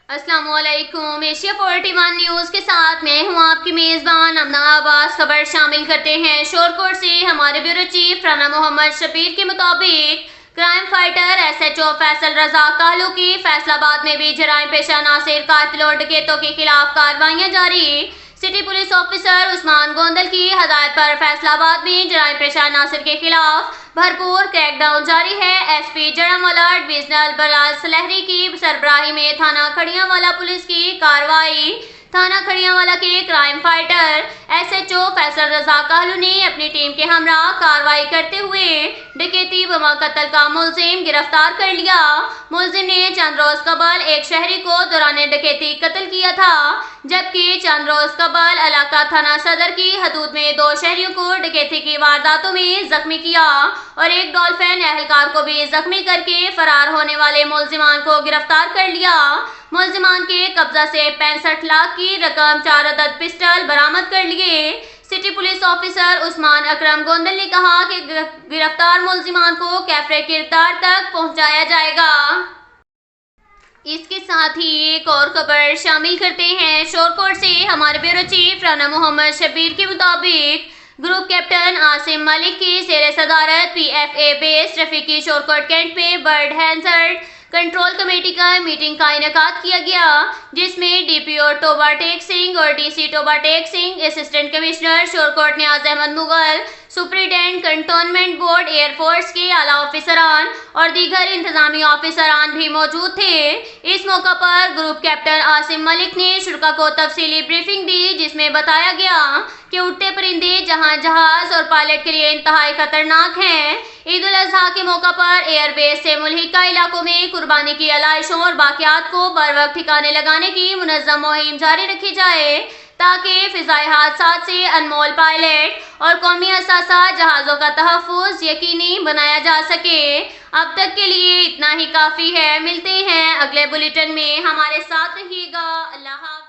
अस्सलाम वालेकुम। Asia 41 news के साथ मैं हूं आपकी मेज़बान अमना आबास। खबर शामिल करते हैं शोरकोट से। हमारे ब्यूरो चीफ राना मोहम्मद शबीर के मुताबिक क्राइम फाइटर SHO फैसल रजा कालू की फैसलाबाद में भी जराइम पेशा नासिर कातिलों और डकैतों के खिलाफ कार्रवाइयां जारी। City police officer Usman Gondal की हदायत पर फैसलाबाद में जराइम पेशा नासिर के खिलाफ भरपूर क्रैकडाउन जारी है। SP जड़ावाला डिविजनल बलाल सलहरी की सरबराही में थाना खड़ियांवाला पुलिस की कार्रवाई। थाना खड़ियांवाला के क्राइम फाइटर SHO फैसल रजा कालू ने अपनी टीम के हमरा कार्रवाई करते हुए डकैती व कत्ल का मुलजिम गिरफ्तार कर लिया। मुलजिम ने चंद रोज कबल एक शहरी को दौरान डकैती कत्ल किया था, जबकि चंद रोज कबल इलाका थाना सदर की हदूद में 2 शहरियों को डकैती की वारदातों में जख्मी किया और एक डॉल्फिन एहलकार को भी जख्मी करके फरार होने वाले मुलजिमान को गिरफ्तार कर लिया। मुलजिमान के कब्जा से 65 लाख की रकम, 4 अदद पिस्टल बरामद कर लिए। सिटी पुलिस ऑफिसर उस्मान अकरम गोंदल ने कहा कि गिरफ्तार मुलजिमान को कैफरे किरदार तक पहुंचाया जाएगा। इसके साथ ही एक और खबर शामिल करते हैं शोरकोट से। हमारे ब्यूरो चीफ राना मोहम्मद शबीर के मुताबिक ग्रुप कैप्टन आसिम मलिक की ज़ेर सदारत PFA base Rafiqui Shorkot cantt में बर्ड हैजर्ड कंट्रोल कमेटी का मीटिंग का इनेकाद किया गया, जिसमें DPO टोबा टेक सिंह और DC Toba Tek Singh, assistant commissioner Shorkot Niaz Ahmed Mughal, superintendent cantonment board, air force के आला ऑफिसरान और दीगर इंतजामी ऑफिसरान भी मौजूद थे। इस मौका पर ग्रुप कैप्टन आसिम मलिक ने शुरा को तफसीली ब्रीफिंग दी, जिसमें बताया गया कि उड़ते परिंदे जहां जहाज और पायलट के लिए इंतहाई खतरनाक हैं। ईद उल अजहा के मौका पर एयरबेस से मुल्हिका इलाकों में कुर्बानी की अलाइशों और बाकियात को बर वक्त ठिकाने लगाने की मुनज़्ज़म मुहिम जारी रखी जाए, ताकि फिजाई हादसात से अनमोल पायलट और कौमी असासा जहाज़ों का तहफ़्फ़ुज़ यकीनी बनाया जा सके। अब तक के लिए इतना ही काफ़ी है। मिलते हैं अगले बुलेटिन में, हमारे साथ रहिएगा। अल्लाह हाफ़िज़।